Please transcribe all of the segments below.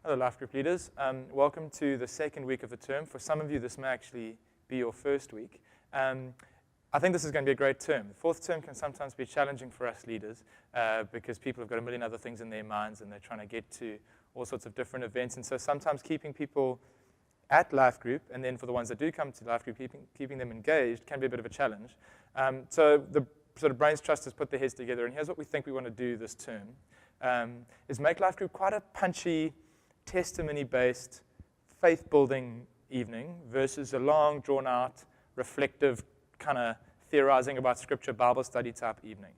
Hello, life group leaders. Welcome to the second week of the term. For some of you, this may actually be your first week. I think this is going to be a great term. The fourth term can sometimes be challenging for us leaders because people have got a million other things in their minds and they're trying to get to all sorts of different events. And so sometimes keeping people at life group, and then for the ones that do come to life group, keeping them engaged can be a bit of a challenge. So the sort of Brains Trust has put their heads together, and here's what we think we want to do this term, is make life group quite a punchy, testimony-based, faith-building evening versus a long, drawn-out, reflective, kind of theorizing about Scripture, Bible study type evening.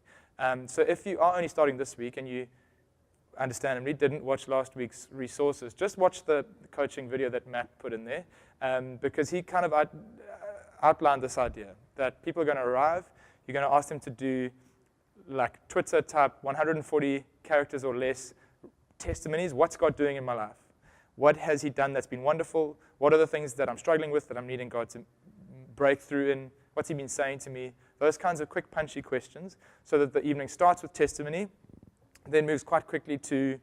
So if you are only starting this week and you understandably didn't watch last week's resources, just watch the coaching video that Matt put in there because he kind of outlined this idea that people are going to arrive, you're going to ask them to do like Twitter type 140 characters or less testimonies. What's God doing in my life? What has he done that's been wonderful? What are the things that I'm struggling with that I'm needing God to break through in? What's he been saying to me? Those kinds of quick, punchy questions so that the evening starts with testimony, then moves quite quickly to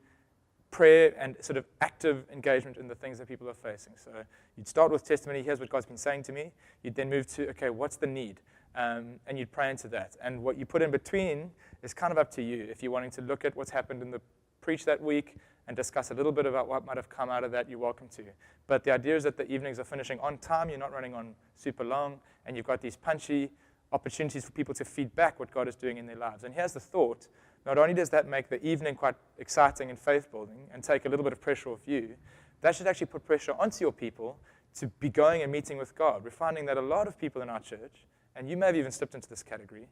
prayer and sort of active engagement in the things that people are facing. So you'd start with testimony, here's what God's been saying to me. You'd then move to, okay, what's the need? And you'd pray into that. And what you put in between is kind of up to you. If you're wanting to look at what's happened in the preach that week and discuss a little bit about what might have come out of that, you're welcome to. But the idea is that the evenings are finishing on time, you're not running on super long, and you've got these punchy opportunities for people to feed back what God is doing in their lives. And here's the thought, not only does that make the evening quite exciting and faith-building and take a little bit of pressure off you, that should actually put pressure onto your people to be going and meeting with God. We're finding that a lot of people in our church, and you may have even slipped into this category,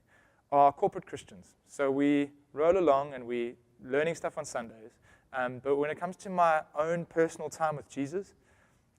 are corporate Christians. So we roll along and we learning stuff on Sundays. But when it comes to my own personal time with Jesus,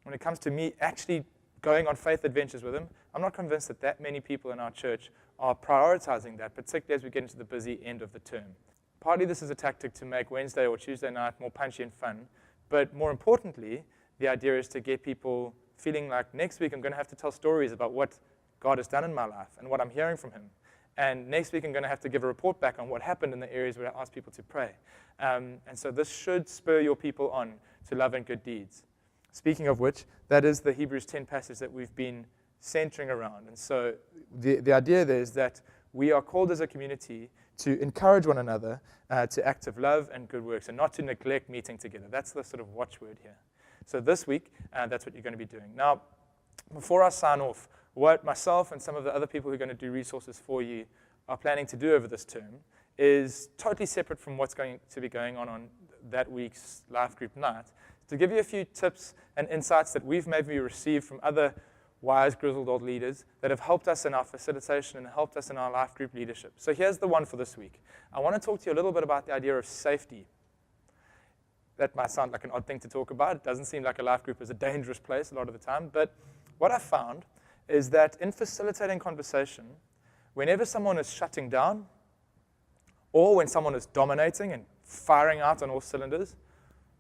when it comes to me actually going on faith adventures with him, I'm not convinced that that many people in our church are prioritizing that, particularly as we get into the busy end of the term. Partly this is a tactic to make Wednesday or Tuesday night more punchy and fun, but more importantly, the idea is to get people feeling like next week I'm going to have to tell stories about what God has done in my life and what I'm hearing from him. And next week, I'm going to have to give a report back on what happened in the areas where I asked people to pray. And so this should spur your people on to love and good deeds. Speaking of which, that is the Hebrews 10 passage that we've been centering around. And so the idea there is that we are called as a community to encourage one another to active love and good works and not to neglect meeting together. That's the sort of watchword here. So this week, that's what you're going to be doing. Now, before I sign off, what myself and some of the other people who are going to do resources for you are planning to do over this term is totally separate from what's going to be going on that week's life group night, to give you a few tips and insights that we've maybe received from other wise, grizzled old leaders that have helped us in our facilitation and helped us in our life group leadership. So here's the one for this week. I want to talk to you a little bit about the idea of safety. That might sound like an odd thing to talk about. It doesn't seem like a life group is a dangerous place a lot of the time, but what I found is that in facilitating conversation, whenever someone is shutting down, or when someone is dominating and firing out on all cylinders,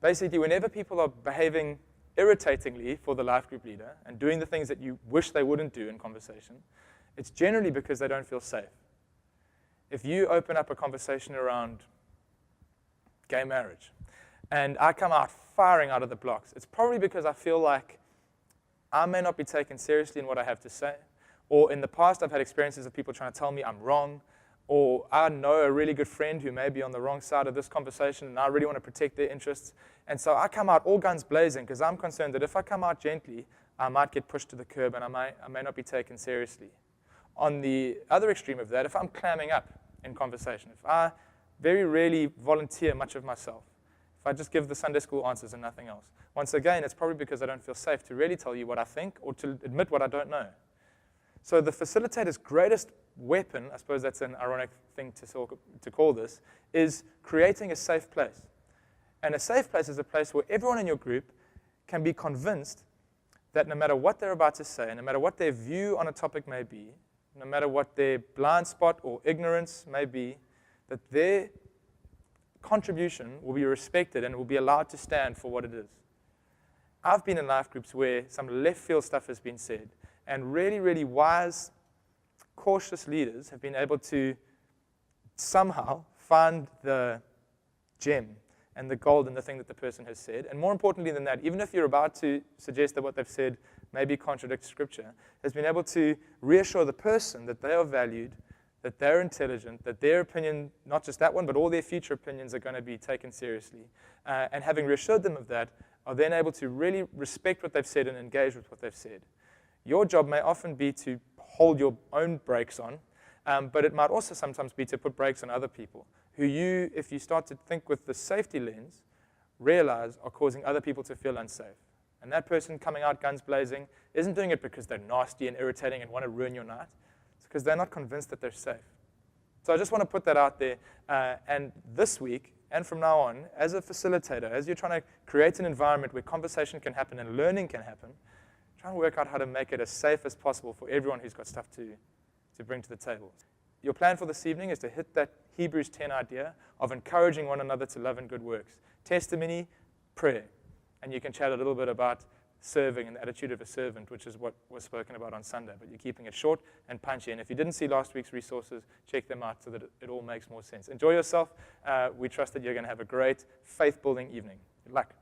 basically whenever people are behaving irritatingly for the life group leader and doing the things that you wish they wouldn't do in conversation, it's generally because they don't feel safe. If you open up a conversation around gay marriage, and I come out firing out of the blocks, it's probably because I feel like I may not be taken seriously in what I have to say, or in the past I've had experiences of people trying to tell me I'm wrong, or I know a really good friend who may be on the wrong side of this conversation and I really want to protect their interests. And so I come out all guns blazing because I'm concerned that if I come out gently, I might get pushed to the curb and I may not be taken seriously. On the other extreme of that, if I'm clamming up in conversation, if I very rarely volunteer much of myself, if I just give the Sunday school answers and nothing else, once again, it's probably because I don't feel safe to really tell you what I think or to admit what I don't know. So the facilitator's greatest weapon, I suppose that's an ironic thing to call this, is creating a safe place. And a safe place is a place where everyone in your group can be convinced that no matter what they're about to say, no matter what their view on a topic may be, no matter what their blind spot or ignorance may be, that their contribution will be respected and will be allowed to stand for what it is. I've been in life groups where some left field stuff has been said, and really, really wise, cautious leaders have been able to somehow find the gem and the gold in the thing that the person has said. And more importantly than that, even if you're about to suggest that what they've said maybe contradicts Scripture, has been able to reassure the person that they are valued, that they're intelligent, that their opinion, not just that one, but all their future opinions are going to be taken seriously. And having reassured them of that, are then able to really respect what they've said and engage with what they've said. Your job may often be to hold your own brakes on, but it might also sometimes be to put brakes on other people who you, if you start to think with the safety lens, realize are causing other people to feel unsafe. And that person coming out guns blazing isn't doing it because they're nasty and irritating and want to ruin your night. It's because they're not convinced that they're safe. So I just want to put that out there. And this week, and from now on, as a facilitator, as you're trying to create an environment where conversation can happen and learning can happen, try and work out how to make it as safe as possible for everyone who's got stuff to bring to the table. Your plan for this evening is to hit that Hebrews 10 idea of encouraging one another to love and good works. Testimony, prayer. And you can chat a little bit about serving and the attitude of a servant, which is what was spoken about on Sunday. But you're keeping it short and punchy. And if you didn't see last week's resources, check them out so that it all makes more sense. Enjoy yourself. We trust that you're going to have a great faith-building evening. Good luck.